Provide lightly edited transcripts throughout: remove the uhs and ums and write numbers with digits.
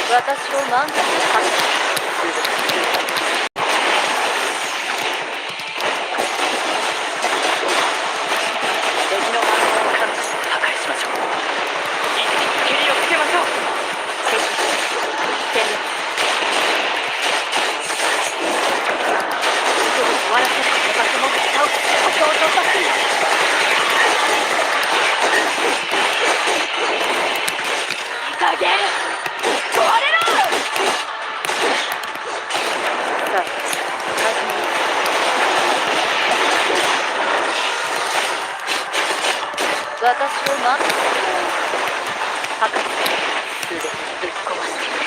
私を何度もか敵の反応を感知して破壊しましょう。一気に蹴りをつけましょう。敵戦力すぐ終わらせることがその下を象徴させる。いい加減壊れろ。さあ始める。私を待って博士すでにぶっ壊している。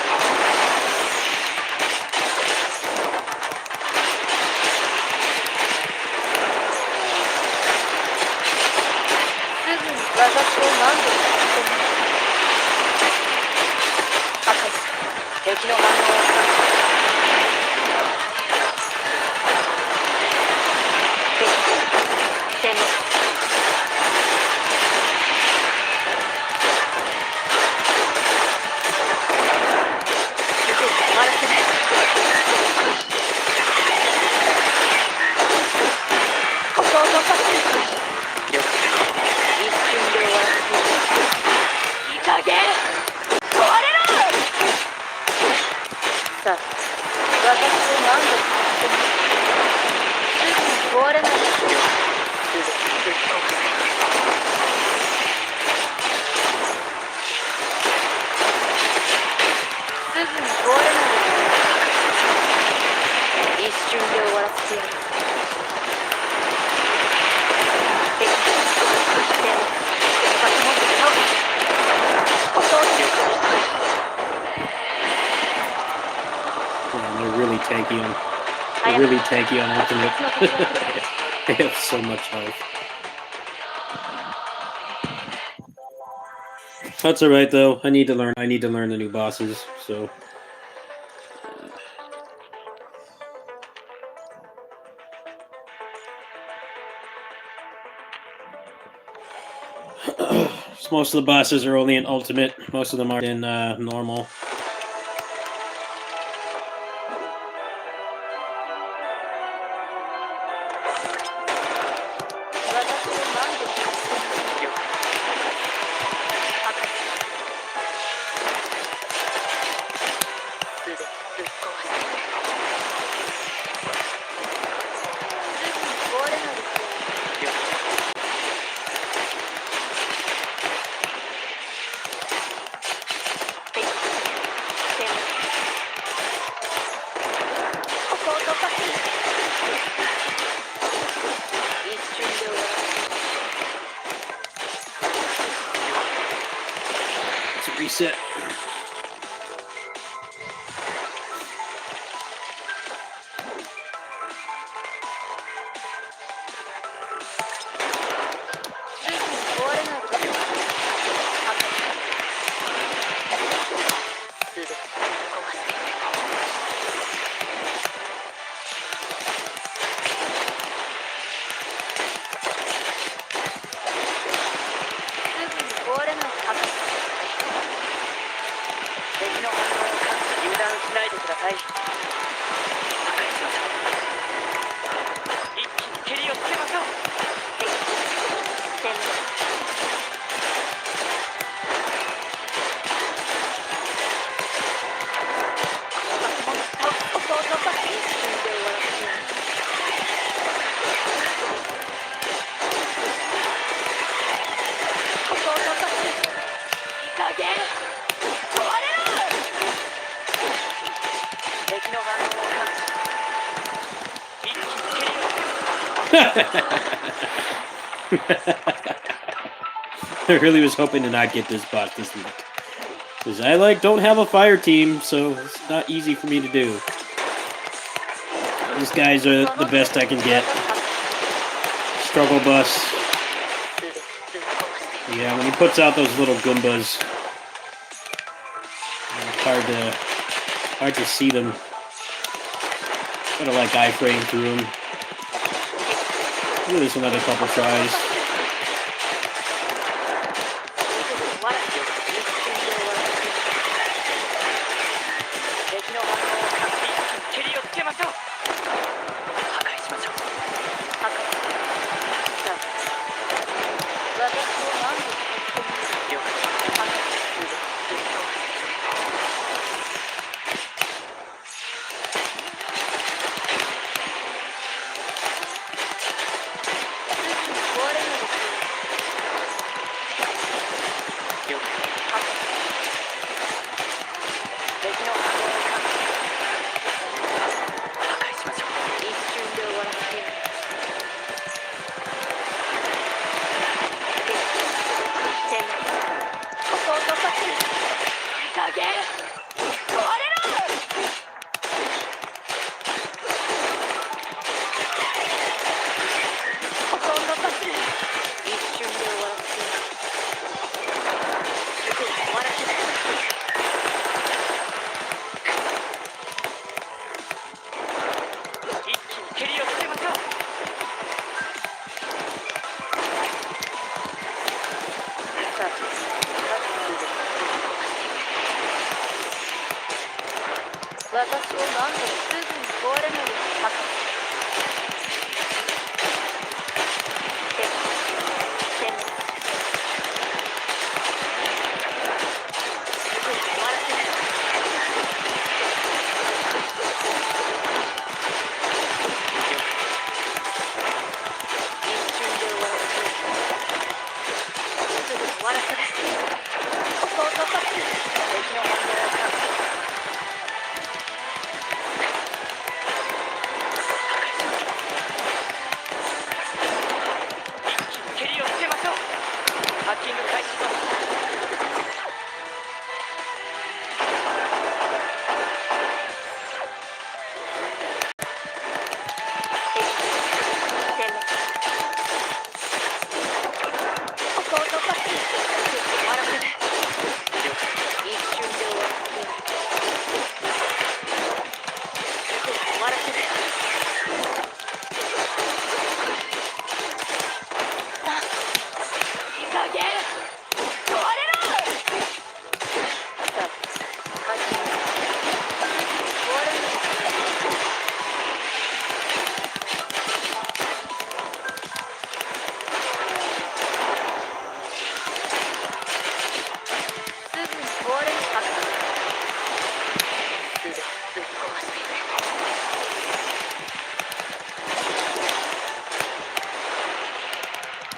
何度も破壊する。敵の反応を感知。殲滅。終わらせない。ここを突破する。了解。一瞬で終わらせていい加減壊れろ。さあ、私を何度もしてもすぐに壊れない。すぐぶっ壊す。すぐに壊れない。一瞬で終わらせてやる。敵でも私もここをYeah, they're really tanky on. They're really tanky on ultimate. They have so much health. That's alright though. I need to learn the new bosses, so most of the bosses are only in ultimate. Most of them aren't in normal. Let's reset. I really was hoping to not get this bot this week. Because I don't have a fire team, so it's not easy for me to do. These guys are the best I can get. Struggle bus. Yeah, when he puts out those little Goombas, it's hard to see them. Gotta iframe through them. Give this another couple tries.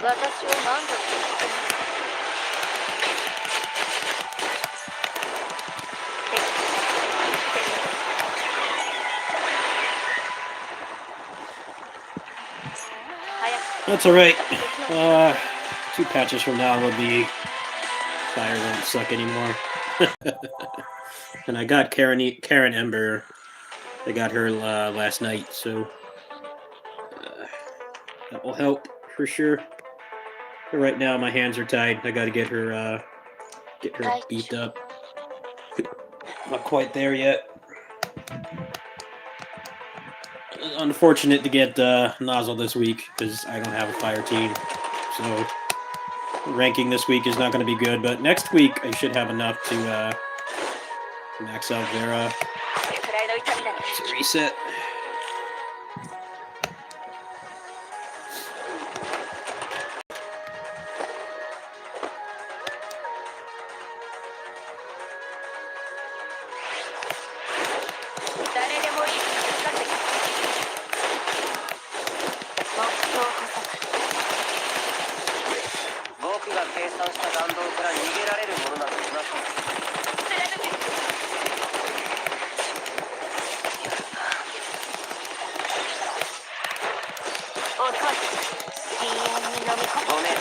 私を何度と言っても早く That's alright. 2 patches from now will be fire won't suck anymore. And I got Karen Ember. I got her last night, so that will help for sure. But right now my hands are tied. I got to get her beat up. Not quite there yet. Unfortunate to get Nozzle this week because I don't have a fire team. So ranking this week is not going to be good, but next week I should have enough to max out Vera. これくらいの痛みなら So reset. 誰でもいいかかって目標補佐僕が計算した弾道から逃げられるものなどいません。貫け遅い深淵に飲み込むごめん。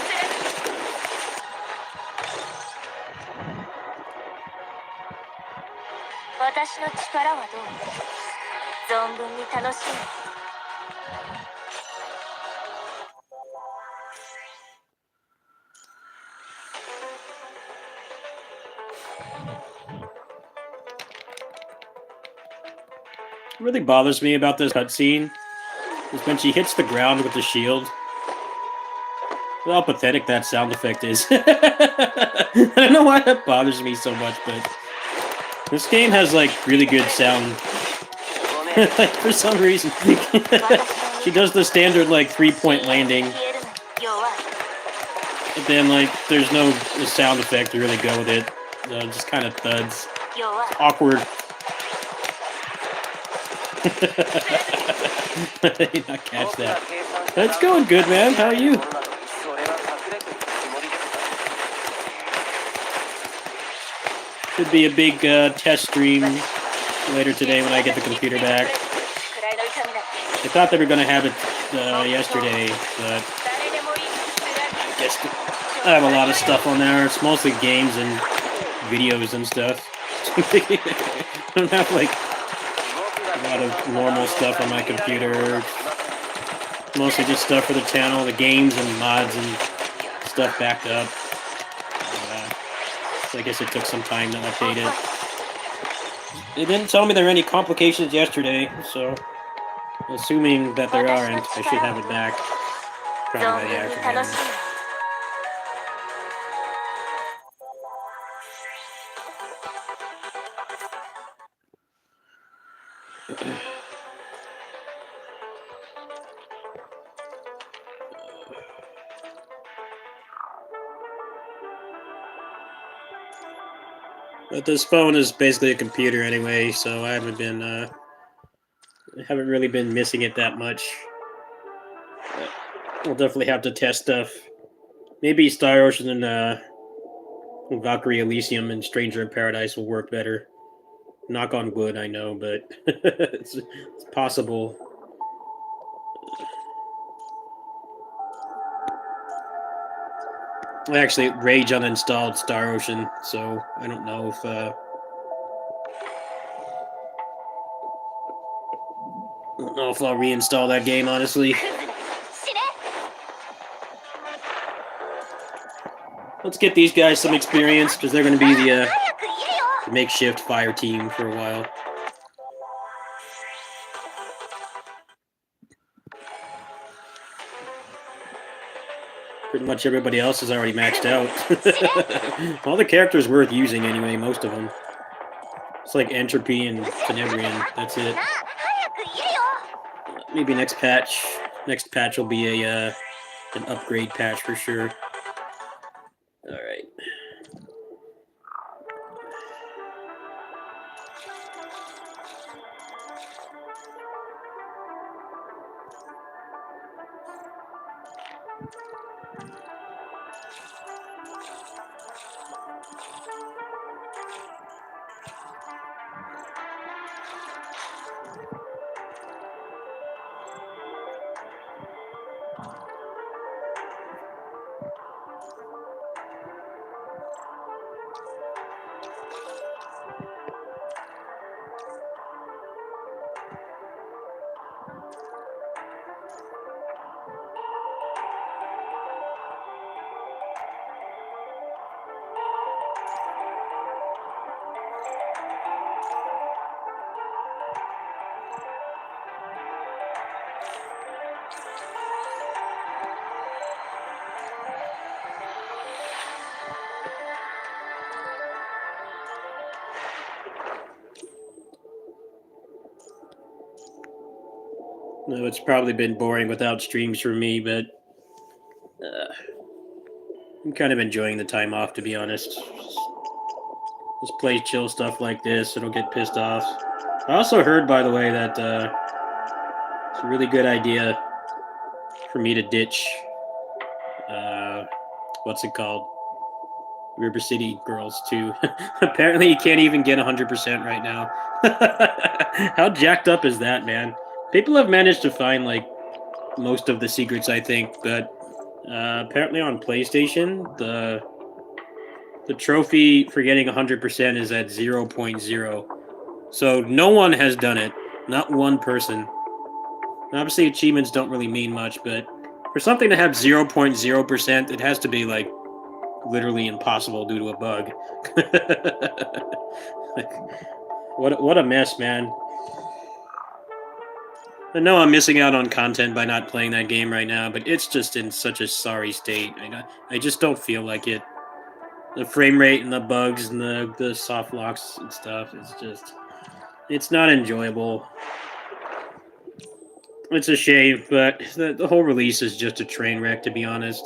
私の力はどう存分に楽しむ What really bothers me about this cutscene is when she hits the ground with the shield. How pathetic that sound effect is. I don't know why that bothers me so much, but this game has like really good sound. Like, for some reason, she does the standard like 3-point landing, 消えるの弱い but then like there's no sound effect to really go with it. Just kind of thuds. 弱い Awkward. I did not catch that. That's going good, man. How are you? Should be a big test stream later today when I get the computer back. くらいの痛みなら I thought they were going to have it yesterday, but 誰でもいい I guess I have a lot of stuff on there. It's mostly games and videos and stuff. I don't have like a lot of normal stuff on my computer. Mostly just stuff for the channel, the games and mods and stuff backed up. So I guess it took some time to update it. They didn't tell me there were any complications yesterday, so assuming that there aren't, I should have it back probably by 存 the 分に楽 afternoon. しむ But this phone is basically a computer anyway, so I haven't really been missing it that much. But we'll definitely have to test stuff. Maybe Star Ocean and Valkyrie Elysium and Stranger in Paradise will work better. Knock on wood, I know, but it's possible. I actually rage uninstalled Star Ocean, so I don't know if I don't know if I'll reinstall that game, honestly. 死ね Let's get these guys some experience because they're going to be the 早くいるよ makeshift fire team for a while. Pretty much everybody else is already maxed out. All the characters worth using anyway, most of them. It's like Entropy and Tenebrian. That's it. なあ早くいるよ Maybe next patch. Next patch will be a an upgrade patch for sure. All right. No, it's probably been boring without streams for me, but I'm kind of enjoying the time off, to be honest. Just play chill stuff like this, so don't get pissed off. I also heard, by the way, that it's a really good idea for me to ditch, what's it called? River City Girls, too. Apparently, you can't even get 100% right now. How jacked up is that, man? People have managed to find, like, most of the secrets, I think, but apparently on PlayStation, the trophy for getting 100% is at 0.0. So no one has done it. Not one person. And obviously, achievements don't really mean much, but for something to have 0.0%, it has to be, like, literally impossible due to a bug. Like, what a mess, man. I know I'm missing out on content by not playing that game right now, but it's just in such a sorry state. I just don't feel like it. The frame rate and the bugs and the soft locks and stuff, it's not enjoyable. It's a shame, but the whole release is just a train wreck, to be honest.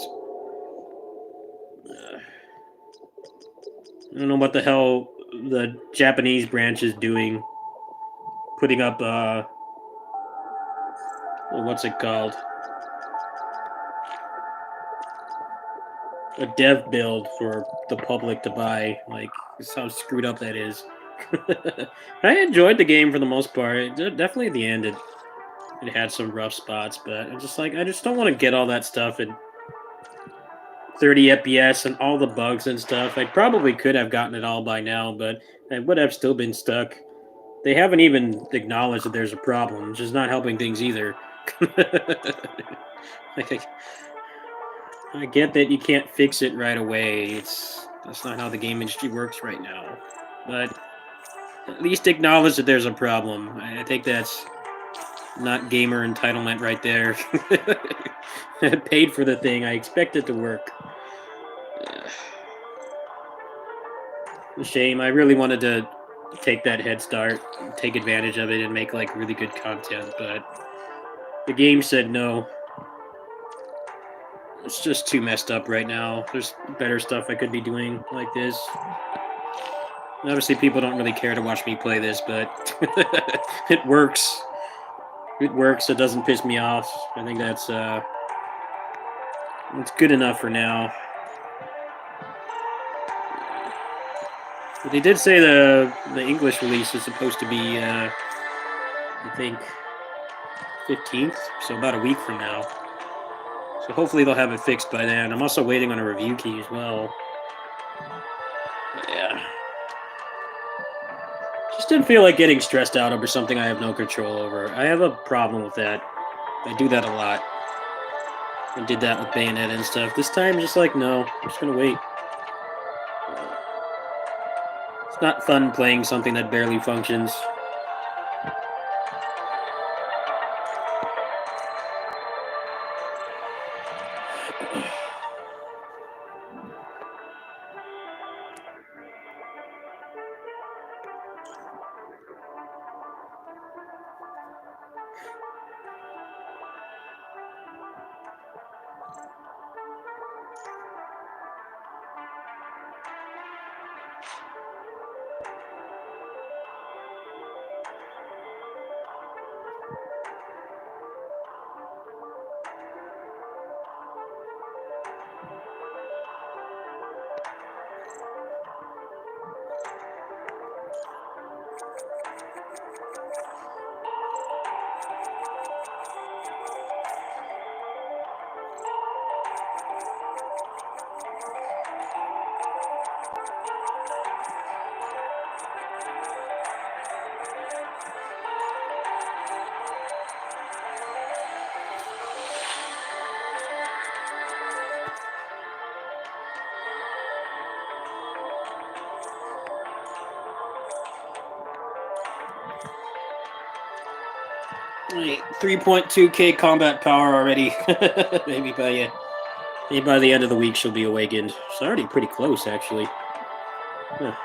I don't know what the hell the Japanese branch is doing. Putting up, what's it called? A dev build for the public to buy. Like, this is how screwed up that is. I enjoyed the game for the most part. Definitely at the end, it had some rough spots, but I just don't want to get all that stuff in 30 FPS and all the bugs and stuff. I probably could have gotten it all by now, but I would have still been stuck. They haven't even acknowledged that there's a problem, which is not helping things either. Like, I get that you can't fix it right away. That's not how the game industry works right now. But at least acknowledge that there's a problem. I think that's not gamer entitlement right there. I paid for the thing. I expect it to work. A shame. I really wanted to take that head start, take advantage of it, and make like really good content, but the game said no. It's just too messed up right now. There's better stuff I could be doing like this. Obviously, people don't really care to watch me play this, but it works. It works. It doesn't piss me off. I think it's good enough for now. But they did say the English release is supposed to be, I think, 15th, so about a week from now. So hopefully they'll have it fixed by then. I'm also waiting on a review key as well. But yeah. Just didn't feel like getting stressed out over something I have no control over. I have a problem with that. I do that a lot. I did that with Bayonetta and stuff. This time, just like, no, I'm just gonna wait. It's not fun playing something that barely functions. Like 3.2k combat power already. maybe by the end of the week she'll be awakened. It's already pretty close, actually. Huh.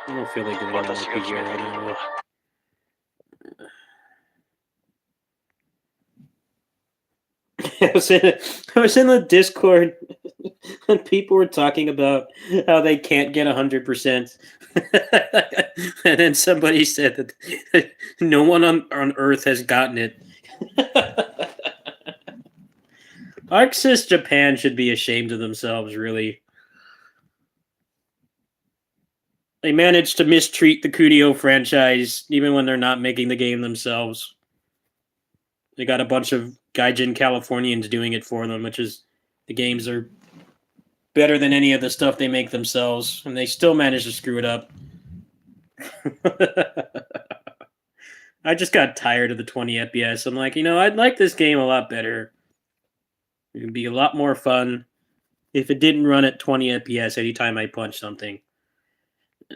I don't feel like doing an 私が決 RPG めた right ルール now. は I was in the Discord and people were talking about how they can't get 100%. And then somebody said that no one on Earth has gotten it. Arxis Japan should be ashamed of themselves, really. They managed to mistreat the Kunio franchise even when they're not making the game themselves. They got a bunch of Gaijin Californians doing it for them, which is the games are better than any of the stuff they make themselves, and they still manage to screw it up. I just got tired of the 20 FPS. I'm like, I'd like this game a lot better. It would be a lot more fun if it didn't run at 20 FPS anytime I punch something. I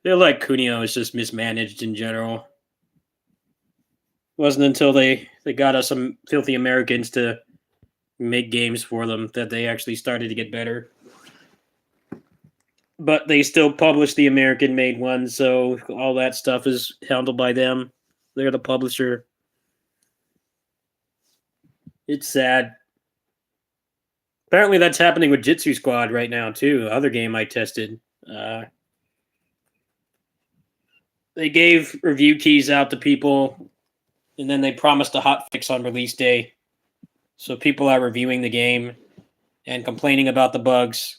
feel like Kunio is just mismanaged in general. It wasn't until they got us some filthy Americans to make games for them that they actually started to get better. But they still publish the American-made ones, so all that stuff is handled by them. They're the publisher. It's sad. Apparently that's happening with Jitsu Squad right now, too. The other game I tested. They gave review keys out to people, and then they promised a hotfix on release day. So people are reviewing the game and complaining about the bugs.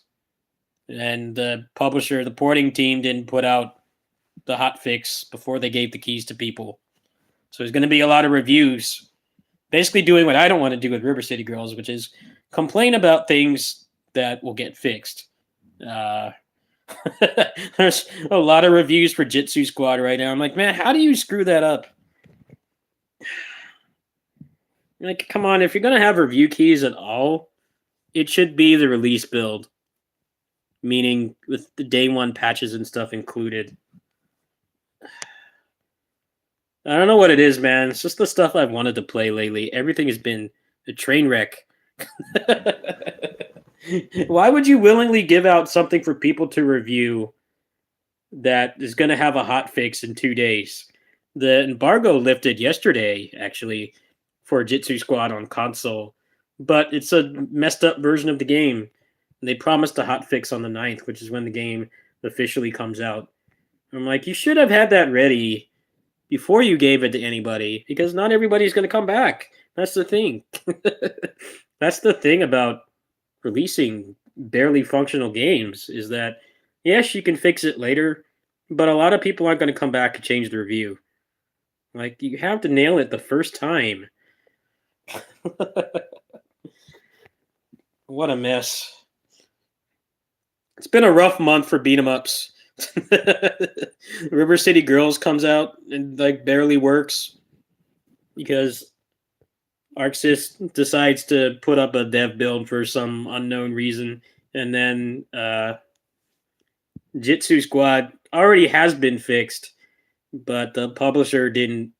And the publisher, the porting team, didn't put out the hotfix before they gave the keys to people. So there's going to be a lot of reviews basically doing what I don't want to do with River City Girls, which is complain about things that will get fixed. There's a lot of reviews for Jitsu Squad right now. I'm like, man, how do you screw that up? Like, come on, if you're going to have review keys at all, it should be the release build, meaning with the day one patches and stuff included. I don't know what it is, man. It's just the stuff I've wanted to play lately. Everything has been a train wreck. Why would you willingly give out something for people to review that is going to have a hot fix in 2 days? The embargo lifted yesterday, actually, for Jitsu Squad on console, but it's a messed up version of the game. And they promised a hot fix on the 9th, which is when the game officially comes out. I'm like, you should have had that ready before you gave it to anybody, because not everybody's going to come back. That's the thing. That's the thing about releasing barely functional games, is that, yes, you can fix it later, but a lot of people aren't going to come back and change the review. Like, you have to nail it the first time. What a mess. It's been a rough month for beat 'em ups. River City Girls comes out and like barely works because Arxis decides to put up a dev build for some unknown reason, and then Jitsu Squad already has been fixed, but the publisher didn't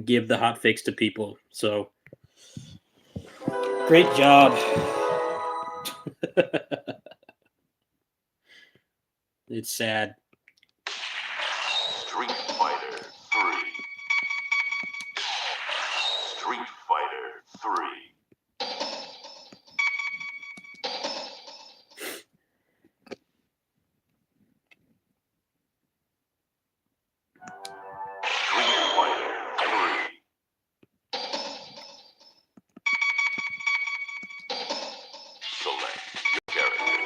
give the hot fix to people. So great job. It's sad. Street Fighter 3. Street Fighter 3. Street Fighter 3. Select your character.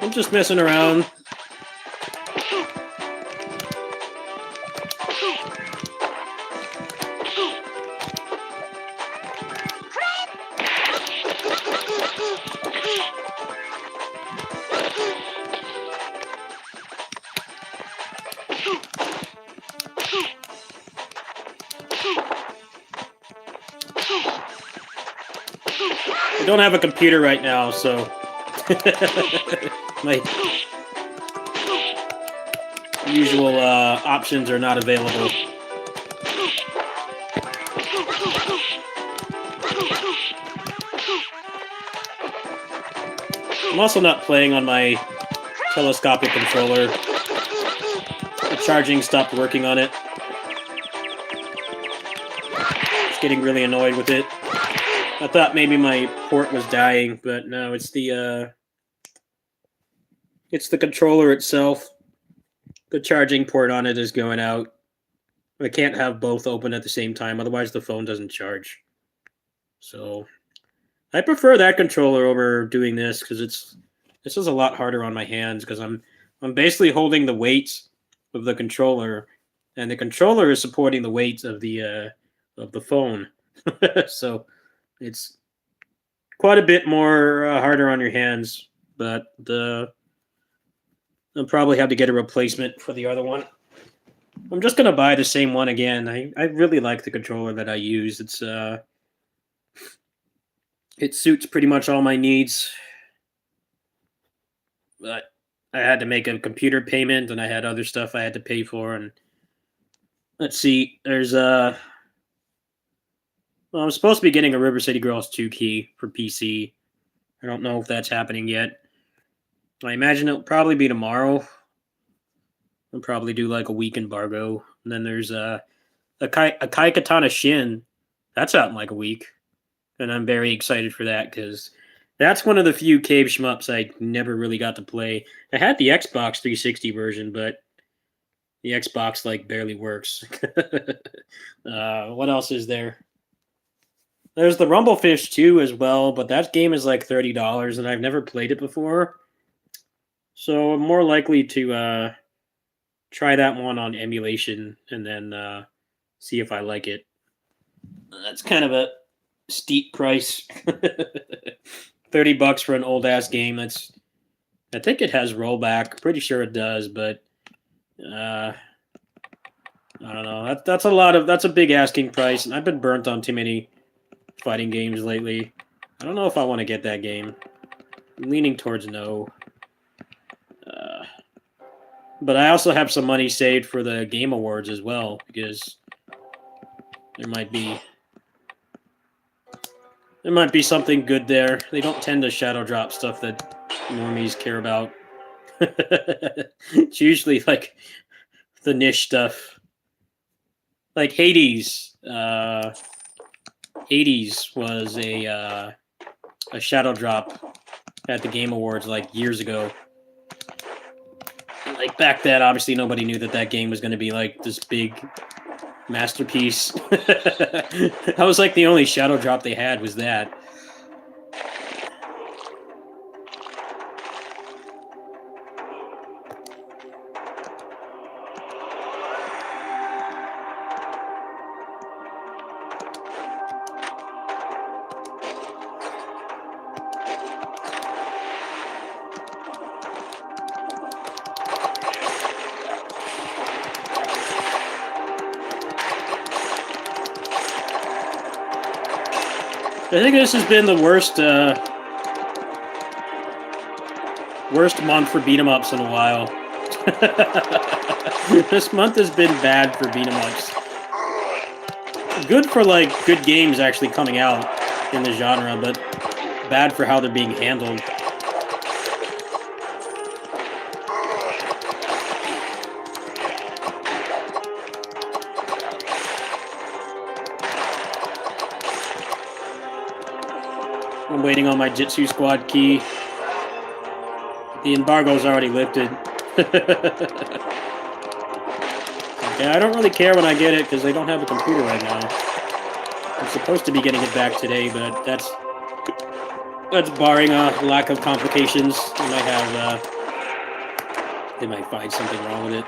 I'm just messing around. I don't have a computer right now, so my usual options are not available. I'm also not playing on my telescopic controller. The charging stopped working on it. Just getting really annoyed with it. I thought maybe my port was dying, but no, it's the controller itself. The charging port on it is going out. I can't have both open at the same time, otherwise the phone doesn't charge. So I prefer that controller over doing this because this is a lot harder on my hands because I'm basically holding the weight of the controller, and the controller is supporting the weight of the phone. So it's quite a bit more harder on your hands, but I'll probably have to get a replacement for the other one. I'm just gonna buy the same one again. I really like the controller that I use. It suits pretty much all my needs. But I had to make a computer payment, and I had other stuff I had to pay for. And let's see, there's well, I'm supposed to be getting a River City Girls 2 key for PC. I don't know if that's happening yet. I imagine it'll probably be tomorrow. I'll probably do like a week embargo. And then there's a Kai Katana Shin. That's out in like a week. And I'm very excited for that because that's one of the few cave shmups I never really got to play. I had the Xbox 360 version, but the Xbox like barely works. What else is there? There's the Rumblefish 2 as well, but that game is like $30, and I've never played it before. So I'm more likely to try that one on emulation and then see if I like it. That's kind of a steep price. $30 for an old-ass game. I think it has rollback. Pretty sure it does, but I don't know. That's a big asking price, and I've been burnt on too many fighting games lately. I don't know if I want to get that game. I'm leaning towards no. But I also have some money saved for the Game Awards as well, because there might be something good there. They don't tend to shadow drop stuff that normies care about. It's usually like the niche stuff. Like Hades. Hades was a shadow drop at the Game Awards like years ago. Like back then, obviously nobody knew that game was going to be like this big masterpiece. That was like the only shadow drop they had was that. I think this has been the worst month for beat 'em ups in a while. This month has been bad for beat 'em ups. Good for like good games actually coming out in the genre, but bad for how they're being handled. I'm waiting on my Jitsu Squad key. The embargo's already lifted. Yeah, I don't really care when I get it because I don't have a computer right now. I'm supposed to be getting it back today, but that's barring a lack of complications. They might find something wrong with it.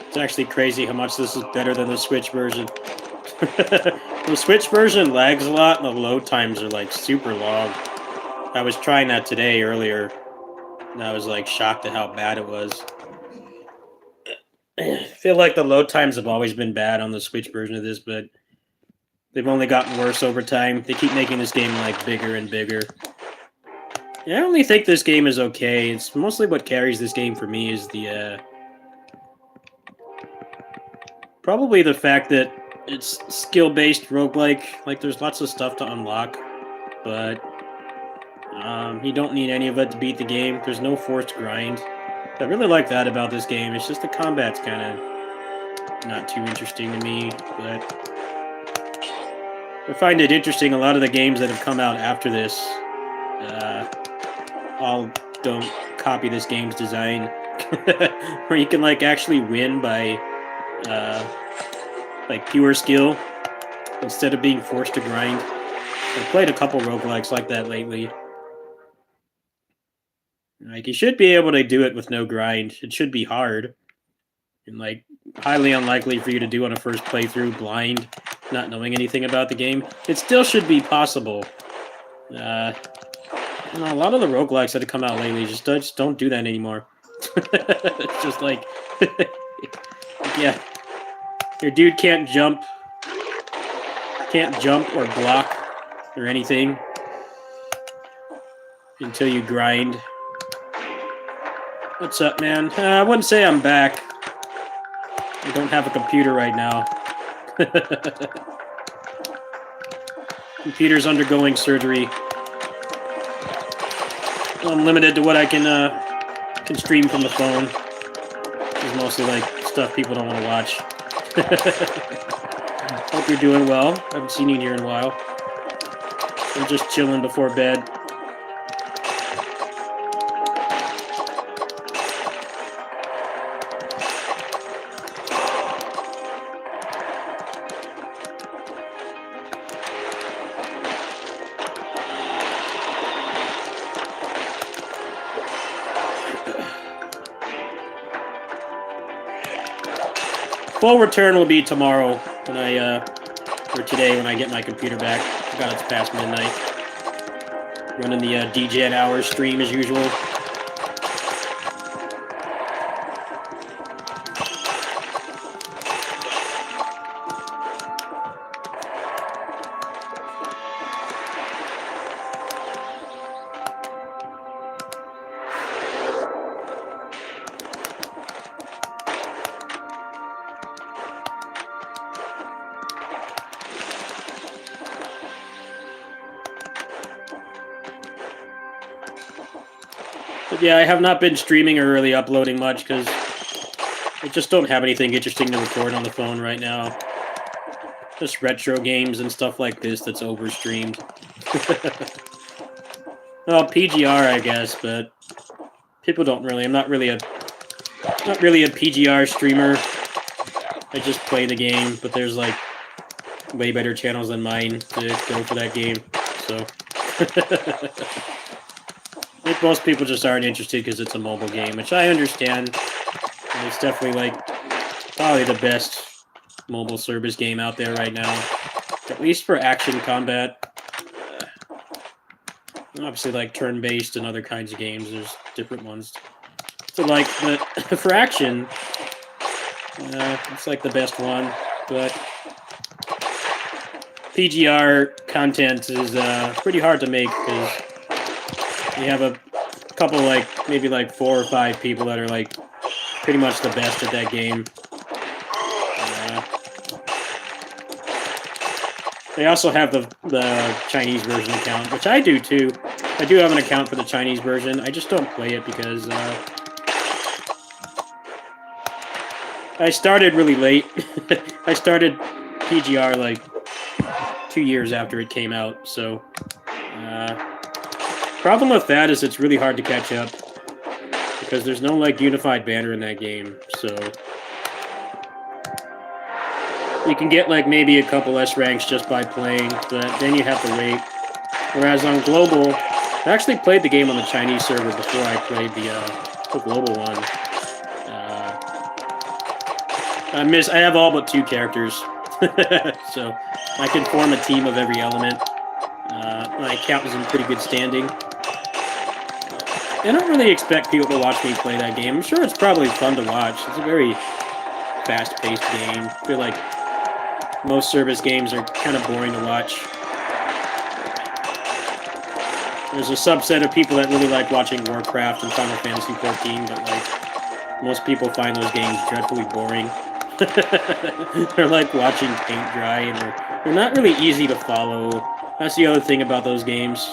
It's actually crazy how much this is better than the Switch version. The Switch version lags a lot and the load times are like super long. I was trying that today earlier and I was like shocked at how bad it was. I feel like the load times have always been bad on the Switch version of this, but they've only gotten worse over time. They keep making this game like bigger and bigger. Yeah, I only think this game is okay. It's mostly what carries this game for me is the probably the fact that it's skill-based roguelike. Like, there's lots of stuff to unlock, but you don't need any of it to beat the game. There's no forced grind. I really like that about this game. It's just the combat's kind of not too interesting to me, but I find it interesting. A lot of the games that have come out after this all don't copy this game's design, where you can like actually win by like pure skill instead of being forced to grind. I've played a couple roguelikes like that lately. Like, you should be able to do it with no grind. It should be hard and like highly unlikely for you to do on a first playthrough blind, not knowing anything about the game. It still should be possible. You know, a lot of the roguelikes that have come out lately just don't do that anymore. It's just like, yeah, your dude can't jump or block or anything until you grind. What's up, man? I wouldn't say I'm back. I don't have a computer right now. Computer's undergoing surgery. I'm limited to what I can stream from the phone. It's mostly like stuff people don't want to watch. Hope you're doing well. I haven't seen you here in a while. I'm just chilling before bed. Full return will be tomorrow when or today when I get my computer back. I forgot it's past midnight. Running the DGen hours stream as usual. But yeah, I have not been streaming or really uploading much because I just don't have anything interesting to record on the phone right now. Just retro games and stuff like this that's overstreamed. Well, PGR, I guess, but people don't really. I'm not really a PGR streamer. I just play the game, but there's like way better channels than mine to go for that game. So I think most people just aren't interested because it's a mobile game, which I understand. And it's definitely like probably the best mobile service game out there right now, at least for action combat. Obviously, like turn-based and other kinds of games, there's different ones to like, but for action, it's like the best one. But PGR content is pretty hard to make because you have a couple, like maybe like 4 or 5 people that are like pretty much the best at that game. They also have the Chinese version account, which I do too. I do have an account for the Chinese version. I just don't play it because I started really late. I started PGR like 2 years after it came out. So problem with that is it's really hard to catch up because there's no like unified banner in that game. So you can get like maybe a couple S ranks just by playing, but then you have to wait. Whereas on global, I actually played the game on the Chinese server before I played the global one. I have all but 2 characters, so I can form a team of every element. My account is in pretty good standing. I don't really expect people to watch me play that game. I'm sure it's probably fun to watch. It's a very fast-paced game. I feel like most service games are kind of boring to watch. There's a subset of people that really like watching Warcraft and Final Fantasy XIV, but like most people find those games dreadfully boring. They're like watching paint dry, and they're not really easy to follow. That's the other thing about those games.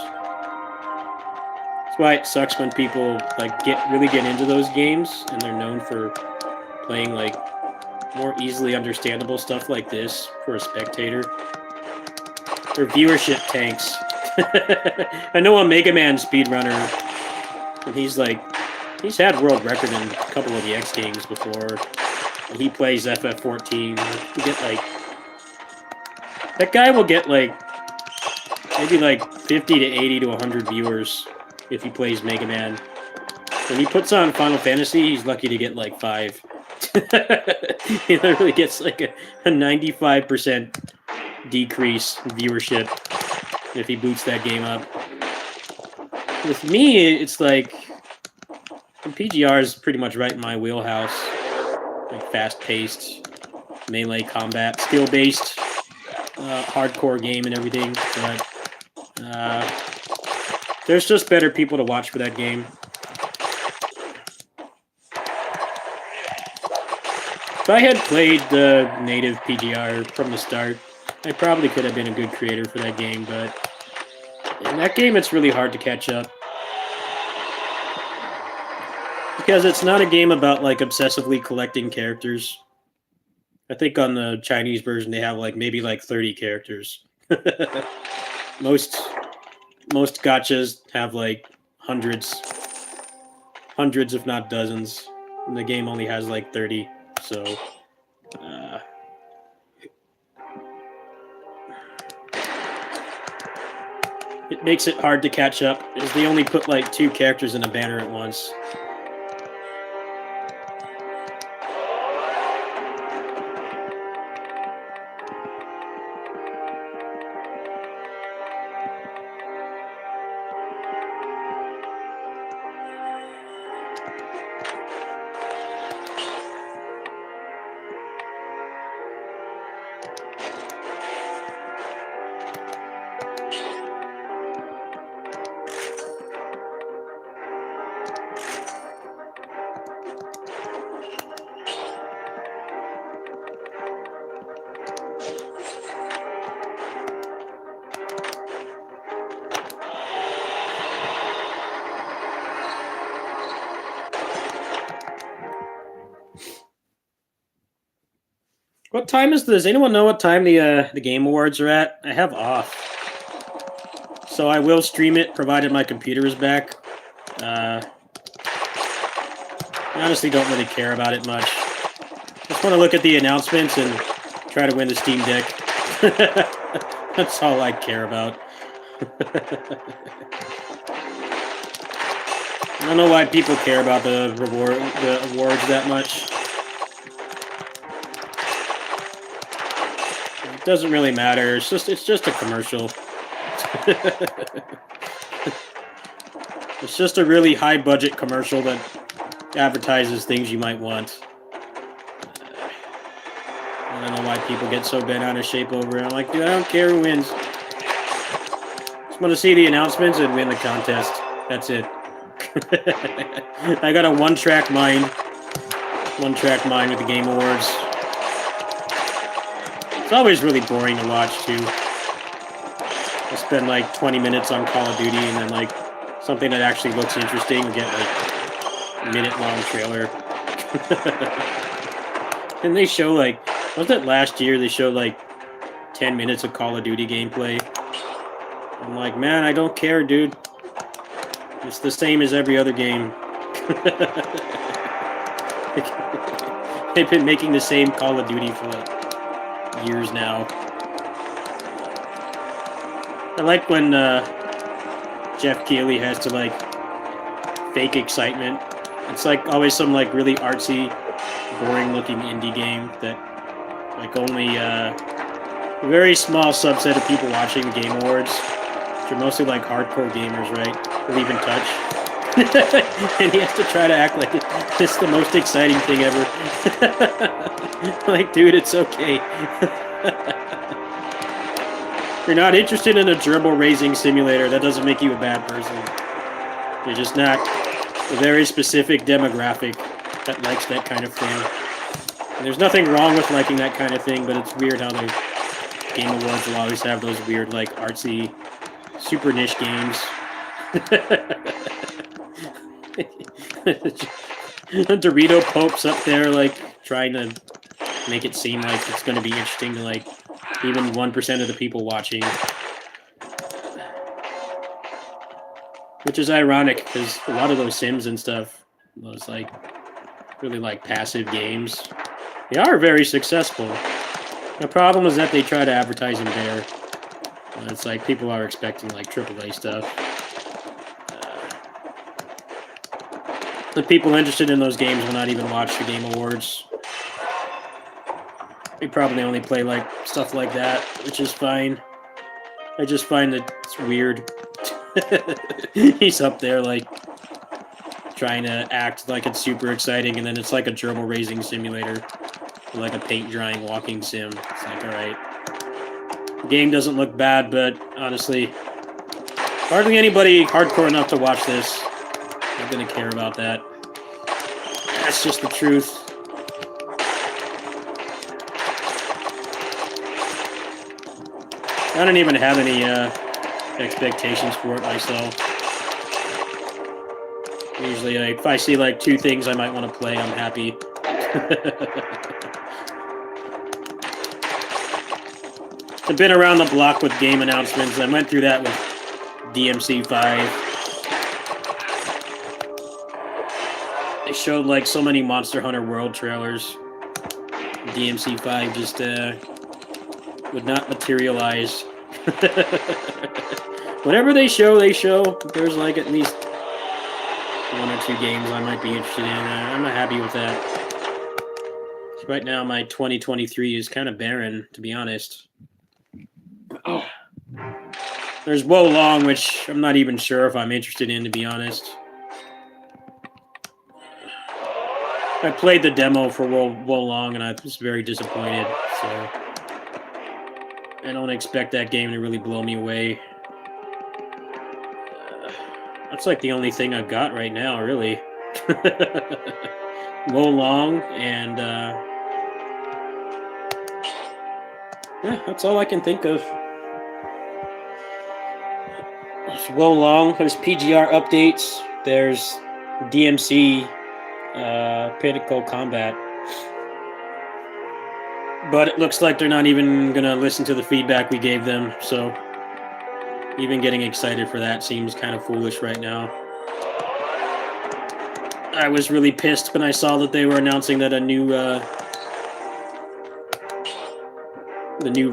That's why it sucks when people like really get into those games and they're known for playing like more easily understandable stuff like this for a spectator. Their viewership tanks. I know a Mega Man speedrunner, and he's had world record in a couple of the X games before. And he plays FF14. You get like that guy will get like maybe like 50 to 80 to 100 viewers if he plays Mega Man. When he puts on Final Fantasy, he's lucky to get like 5. He literally gets like a 95% decrease in viewership if he boots that game up. With me, it's like PGR is pretty much right in my wheelhouse. Like fast-paced, melee combat, skill-based, hardcore game and everything. But there's just better people to watch for that game. If I had played the native PGR from the start, I probably could have been a good creator for that game, but in that game it's really hard to catch up. Because it's not a game about like obsessively collecting characters. I think on the Chinese version they have like maybe like 30 characters. Most gachas have like hundreds if not dozens. And the game only has like 30. So it makes it hard to catch up, as they only put like 2 characters in a banner at once. What time is this? Anyone know what time the Game Awards are at? I have off, so I will stream it provided my computer is back. I honestly don't really care about it much. Just want to look at the announcements and try to win the Steam Deck. That's all I care about. I don't know why people care about the awards that much. It doesn't really matter. It's just a commercial. It's just a really high budget commercial that advertises things you might want. I don't know why people get so bent out of shape over it. I'm like, dude, I don't care who wins. Just want to see the announcements and win the contest. That's it. I got a one-track mind. One-track mind with the Game Awards. It's always really boring to watch, too. I spend like 20 minutes on Call of Duty and then like something that actually looks interesting and get like a minute-long trailer. And they show like, wasn't it last year they showed like 10 minutes of Call of Duty gameplay? I'm like, man, I don't care, dude. It's the same as every other game. They've been making the same Call of Duty for like years now. I like when Jeff Keighley has to like fake excitement. It's like always some like really artsy, boring-looking indie game that like only a very small subset of people watching the Game Awards, which are mostly like hardcore gamers, right? Will even touch. And he has to try to act like it's the most exciting thing ever. Like, dude, it's okay. You're not interested in a gerbil raising simulator. That doesn't make you a bad person. You're just not a very specific demographic that likes that kind of thing. And there's nothing wrong with liking that kind of thing, but it's weird how the Game Awards will always have those weird, like, artsy, super niche games. Dorito Pope's up there, like, trying to make it seem like it's going to be interesting to, like, even 1% of the people watching. Which is ironic, because a lot of those Sims and stuff, those, like, really, like, passive games, they are very successful. The problem is that they try to advertise them there. It's like people are expecting, like, AAA stuff. The people interested in those games will not even watch the Game Awards. They probably only play like stuff like that, which is fine. I just find that it's weird. He's up there like trying to act like it's super exciting, and then it's like a gerbil raising simulator, or like a paint drying walking sim. It's like, all right, the game doesn't look bad, but honestly, hardly anybody hardcore enough to watch this I'm gonna care about that. That's just the truth. I don't even have any expectations for it myself. Usually, like, if I see like 2 things I might want to play, I'm happy. I've been around the block with game announcements. I went through that with DMC5. They showed like so many Monster Hunter World trailers. DMC5 just would not materialize. Whatever they show, there's like at least 1 or 2 games I might be interested in. I'm not happy with that. So right now, my 2023 is kind of barren, to be honest. Oh. There's Wo Long, which I'm not even sure if I'm interested in, to be honest. I played the demo for Wo Long, and I was very disappointed. So I don't expect that game to really blow me away. That's like the only thing I've got right now, really. Wo Long, and yeah, that's all I can think of. There's Wo Long. There's PGR updates. There's DMC Pinnacle Combat. But it looks like they're not even gonna listen to the feedback we gave them, so even getting excited for that seems kind of foolish right now. I was really pissed when I saw that they were announcing that the new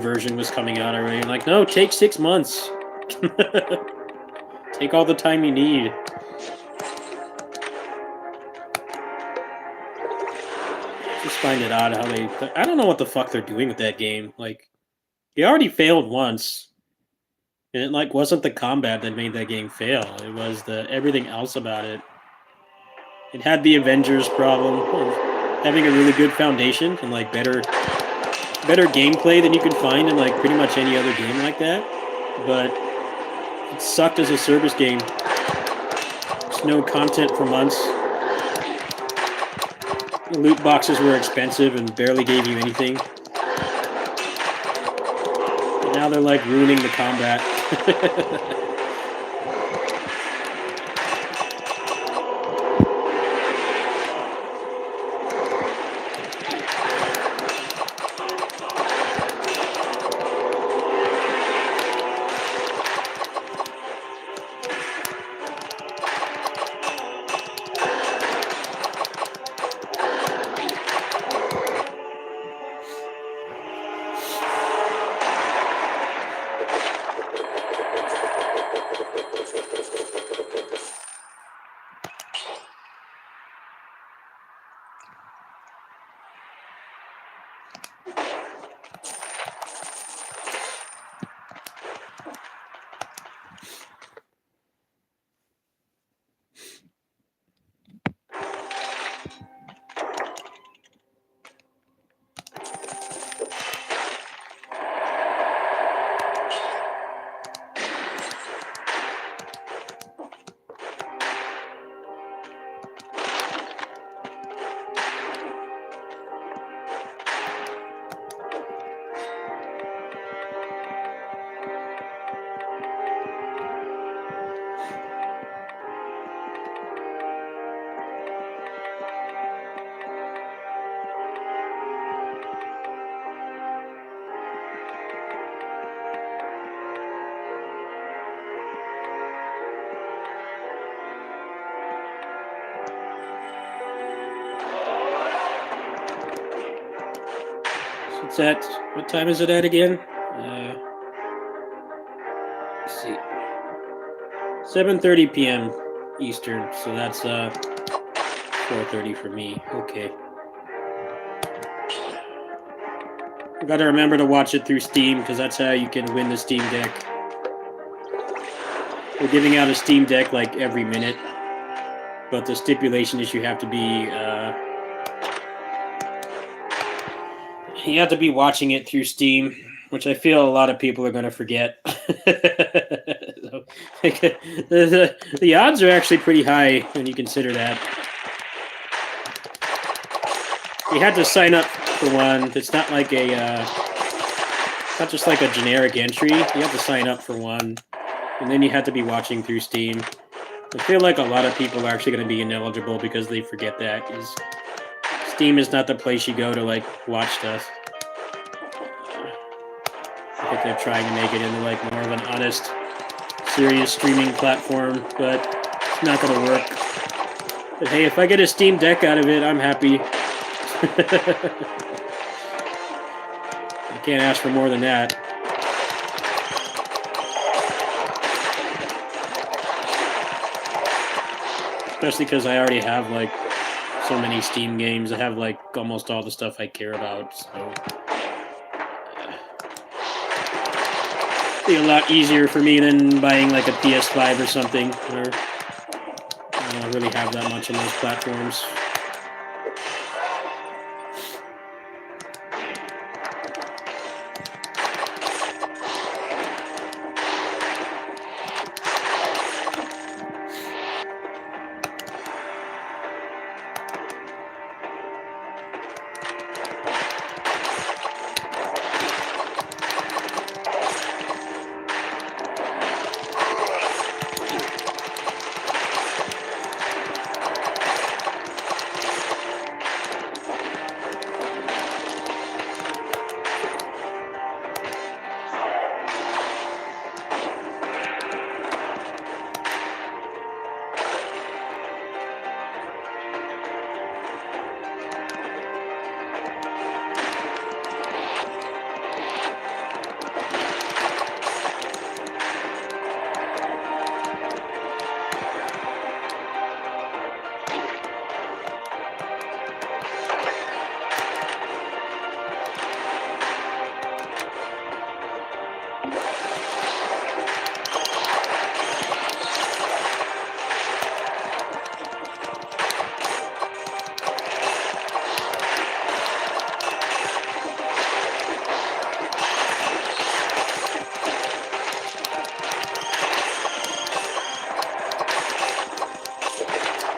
version was coming out already. I'm like, no, take 6 months. Take all the time you need. Just find it odd how they... I don't know what the fuck they're doing with that game. Like, it already failed once. And it, like, wasn't the combat that made that game fail. It was the everything else about it. It had the Avengers problem of having a really good foundation and, like, better gameplay than you can find in, like, pretty much any other game like that. But it sucked as a service game. There's no content for months. The loot boxes were expensive and barely gave you anything. And now they're like ruining the combat. It's at, what time is it at again? Let's see. 7:30 p.m. Eastern, so that's 4:30 for me. Okay. You gotta remember to watch it through Steam, because that's how you can win the Steam Deck. We're giving out a Steam Deck like every minute, but the stipulation is you have to be watching it through Steam, which I feel a lot of people are going to forget. So, the odds are actually pretty high when you consider that. You had to sign up for one. It's not like it's not just like a generic entry. You have to sign up for one, and then you have to be watching through Steam. I feel like a lot of people are actually going to be ineligible because they forget that. Steam is not the place you go to like watch stuff. I think they're trying to make it into like more of an honest, serious streaming platform, but it's not going to work. But hey, if I get a Steam Deck out of it, I'm happy. I can't ask for more than that. Especially because I already have like so many Steam games. I have like almost all the stuff I care about, so it'd be a lot easier for me than buying like a PS5 or something, where I don't really have that much on those platforms.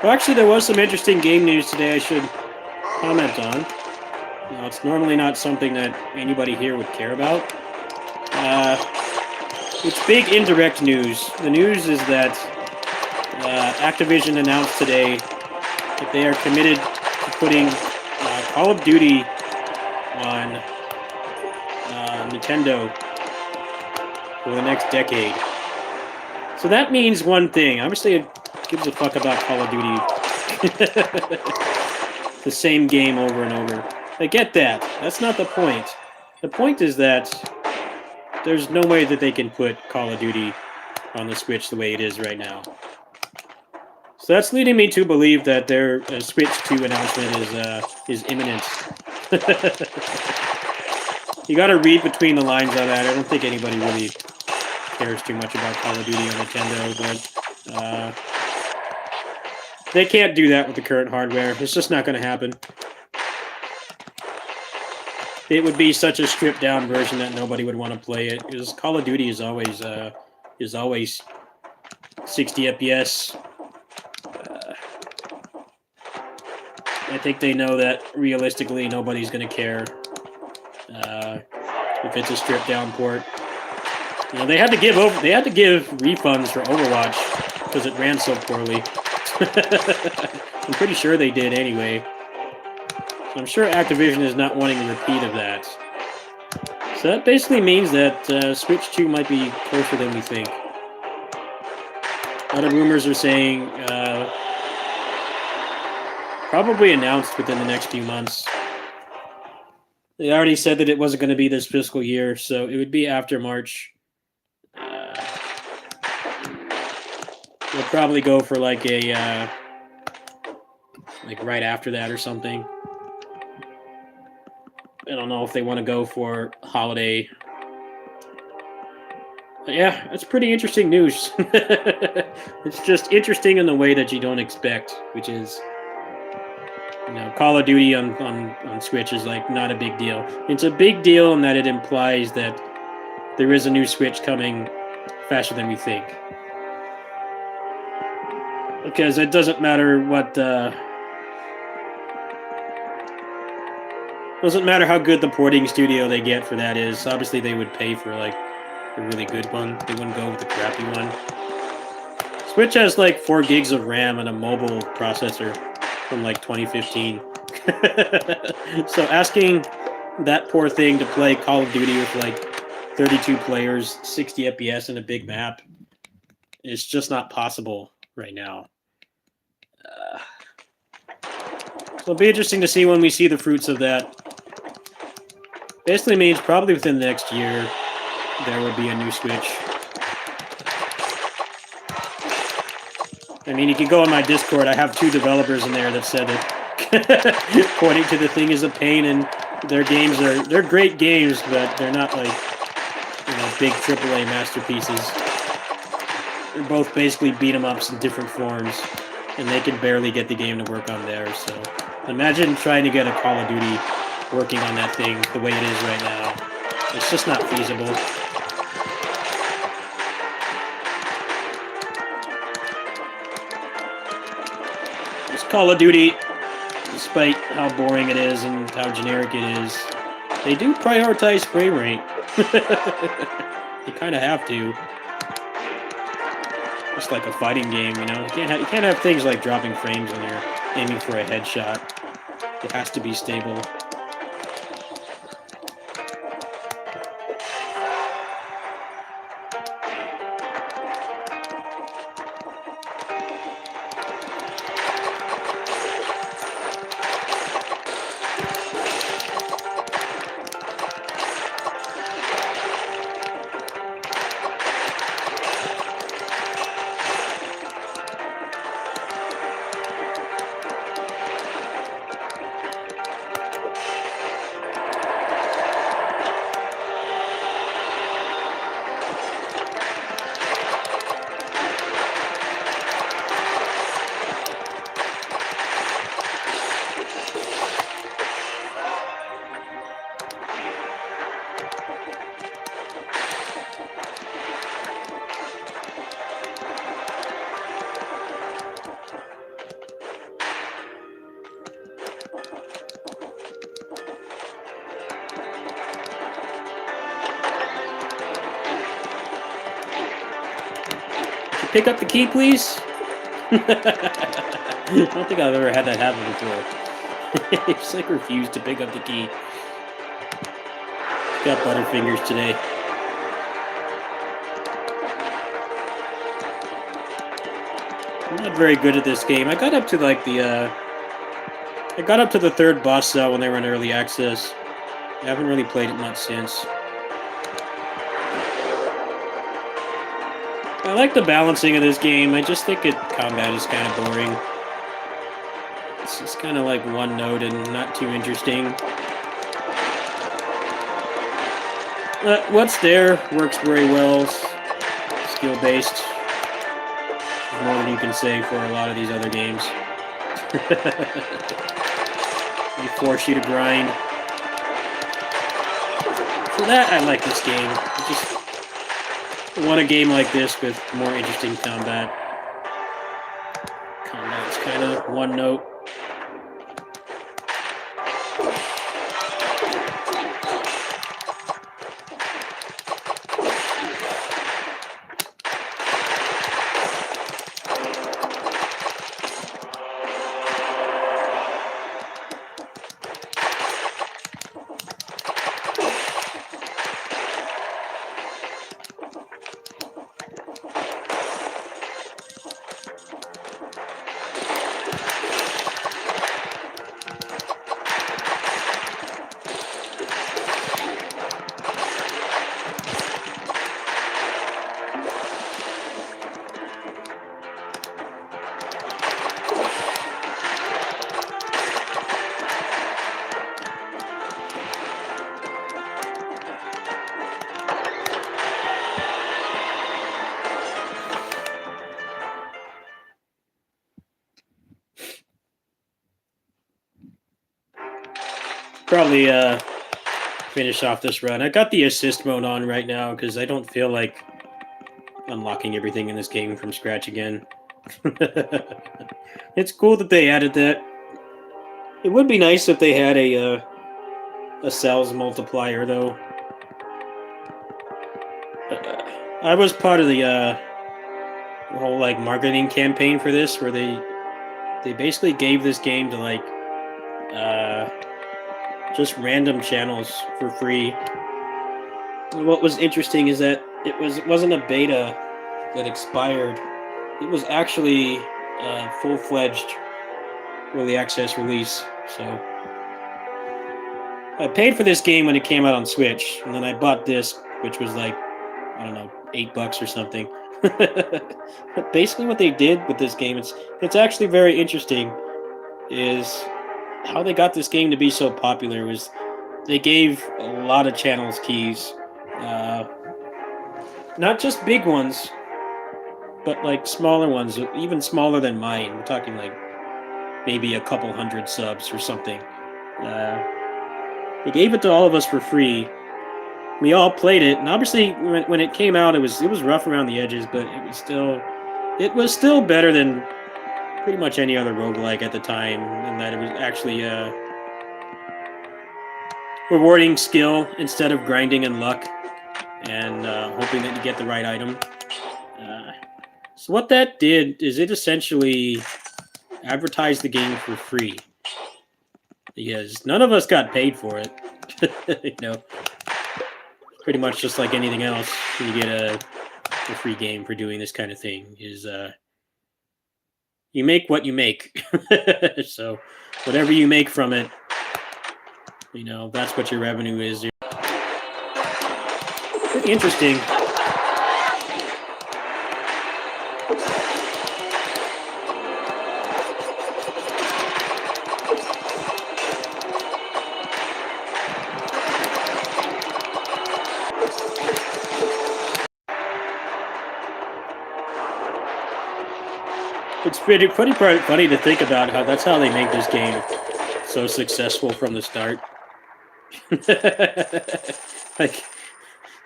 Well, actually, there was some interesting game news today I should comment on. Now, it's normally not something that anybody here would care about. It's big indirect news. The news is that Activision announced today that they are committed to putting Call of Duty on Nintendo for the next decade. So that means one thing. Obviously, it gives a fuck about Call of Duty. The same game over and over. I get that. That's not the point. The point is that there's no way that they can put Call of Duty on the Switch the way it is right now. So that's leading me to believe that their Switch 2 announcement is imminent. You got to read between the lines on that. I don't think anybody really cares too much about Call of Duty on Nintendo, but they can't do that with the current hardware. It's just not going to happen. It would be such a stripped down version that nobody would want to play it. Because Call of Duty is always 60 FPS. I think they know that realistically nobody's going to care if it's a stripped down port. You know, they had to give refunds for Overwatch because it ran so poorly. I'm pretty sure they did anyway. So I'm sure Activision is not wanting a repeat of that. So that basically means that Switch 2 might be closer than we think. A lot of rumors are saying probably announced within the next few months. They already said that it wasn't going to be this fiscal year, so it would be after March. We'll probably go for like a like right after that or something. I don't know if they want to go for holiday. But yeah, that's pretty interesting news. It's just interesting in the way that you don't expect, which is, you know, Call of Duty on Switch is like not a big deal. It's a big deal in that it implies that there is a new Switch coming faster than we think. Because it doesn't matter what doesn't matter how good the porting studio they get for that is. Obviously, they would pay for like a really good one. They wouldn't go with the crappy one. Switch has like 4 gigs of RAM and a mobile processor from like 2015. So asking that poor thing to play Call of Duty with like 32 players, 60 FPS, and a big map is just not possible right now. So it'll be interesting to see when we see the fruits of that. Basically means probably within the next year there will be a new Switch. I mean, you can go on my Discord. I have 2 developers in there that said that pointing to the thing is a pain, and their games they're great games, but they're not like, you know, big AAA masterpieces. They're both basically beat 'em ups in different forms, and they can barely get the game to work on theirs. So imagine trying to get a Call of Duty working on that thing the way it is right now. It's just not feasible. This Call of Duty, despite how boring it is and how generic it is, they do prioritize frame rate. You kind of have to. Just like a fighting game, you know? You can't have things like dropping frames when you're aiming for a headshot. It has to be stable. pick up the key, please? I don't think I've ever had that happen before. He just like refused to pick up the key. Got butterfingers today. I'm not very good at this game. I got up to like the third boss cell when they were in early access. I haven't really played it much since. I like the balancing of this game. I just think combat is kind of boring. It's just kind of like one note and not too interesting. What's there works very well. Skill-based. More than you can say for a lot of these other games. They force you to grind. For that, I like this game. I just want a game like this with more interesting combat. Combat's kind of one note. Probably finish off this run. I got the assist mode on right now because I don't feel like unlocking everything in this game from scratch again. It's cool that they added that. It would be nice if they had a cells multiplier, though. I was part of the whole like marketing campaign for this, where they basically gave this game to like just random channels for free. And what was interesting is that it wasn't a beta that expired. It was actually a full-fledged early access release. So I paid for this game when it came out on Switch, and then I bought this, which was like, I don't know, $8 or something. But basically what they did with this game, it's actually very interesting, is how they got this game to be so popular was they gave a lot of channels keys. Not just big ones, but like smaller ones, even smaller than mine. We're talking like maybe a couple hundred subs or something. They gave it to all of us for free. We all played it, and obviously when it came out, it was rough around the edges, but it was still better than pretty much any other roguelike at the time, in that it was actually rewarding skill instead of grinding and luck and hoping that you get the right item. So what that did is it essentially advertised the game for free, because none of us got paid for it. You know, pretty much just like anything else, when you get a free game for doing this kind of thing, is you make what you make. So whatever you make from it, you know, that's what your revenue is. Pretty interesting. It's pretty funny to think about how that's how they make this game so successful from the start. Like,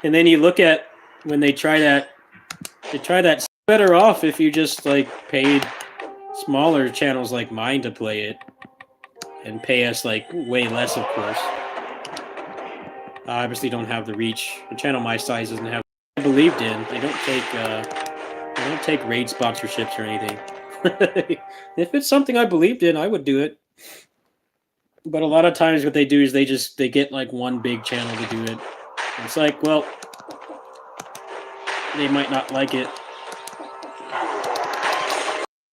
and then you look at when they try that better off if you just like paid smaller channels like mine to play it and pay us like way less, of course. I obviously don't have the reach. A channel my size doesn't have. I believed in. They don't take I don't take raid sponsorships or anything. If it's something I believed in, I would do it. But a lot of times what they do is they get like one big channel to do it. It's like, well, they might not like it.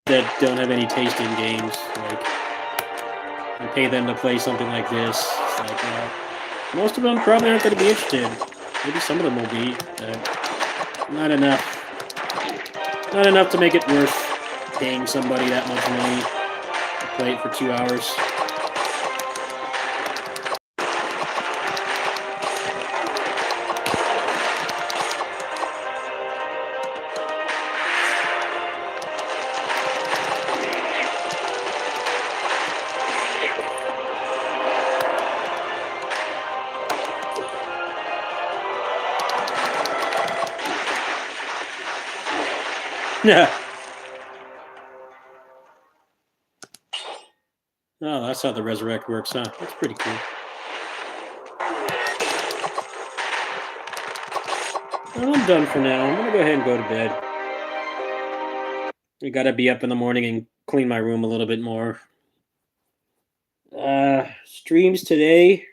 That don't have any taste in games. Like, and pay them to play something like this. It's like, well, most of them probably aren't going to be interested. Maybe some of them will be, but not enough. Not enough to make it worth paying somebody that much money to play it for 2 hours. Yeah. Oh, that's how the resurrect works, huh? That's pretty cool. Well, I'm done for now. I'm gonna go ahead and go to bed. I gotta be up in the morning and clean my room a little bit more. Streams today.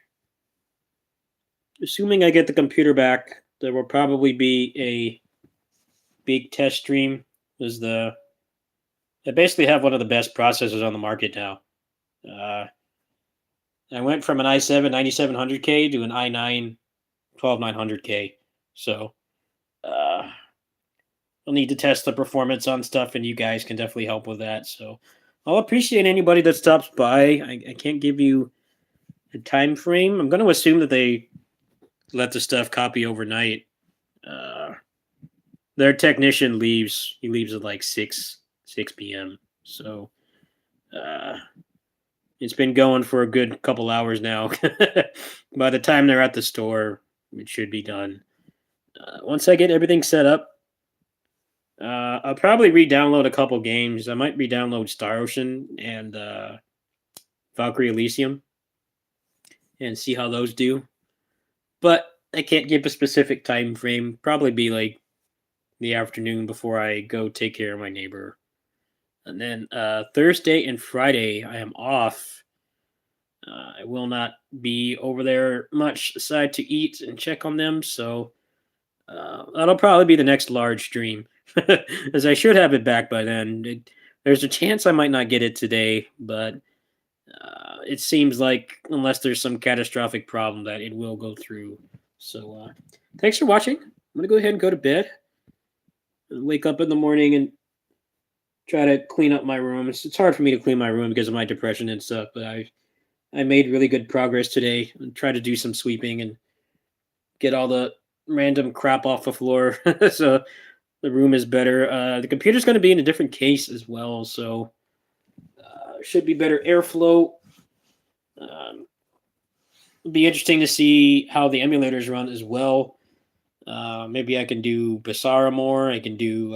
Assuming I get the computer back, there will probably be a big test stream. I basically have one of the best processors on the market now. I went from an i7 9700K to an i9 12900K. So I'll need to test the performance on stuff, and you guys can definitely help with that. So I'll appreciate anybody that stops by. I can't give you a time frame. I'm going to assume that they let the stuff copy overnight. Their technician leaves. He leaves at like 6 p.m. So it's been going for a good couple hours now. By the time they're at the store, it should be done. Once I get everything set up, I'll probably re-download a couple games. I might re-download Star Ocean and Valkyrie Elysium and see how those do. But I can't give a specific time frame. Probably be like the afternoon before I go take care of my neighbor. And then Thursday and Friday, I am off. I will not be over there much aside to eat and check on them. So that'll probably be the next large stream. As I should have it back by then. There's a chance I might not get it today, but it seems like unless there's some catastrophic problem that it will go through. So thanks for watching. I'm going to go ahead and go to bed. Wake up in the morning and try to clean up my room. It's hard for me to clean my room because of my depression and stuff, but I made really good progress today and try to do some sweeping and get all the random crap off the floor. So the room is better. The computer's going to be in a different case as well, so should be better airflow. It'll be interesting to see how the emulators run as well. Maybe I can do Basara more. I can do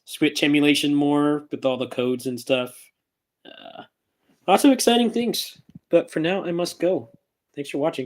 Switch emulation more with all the codes and stuff. Lots of exciting things. But for now, I must go. Thanks for watching.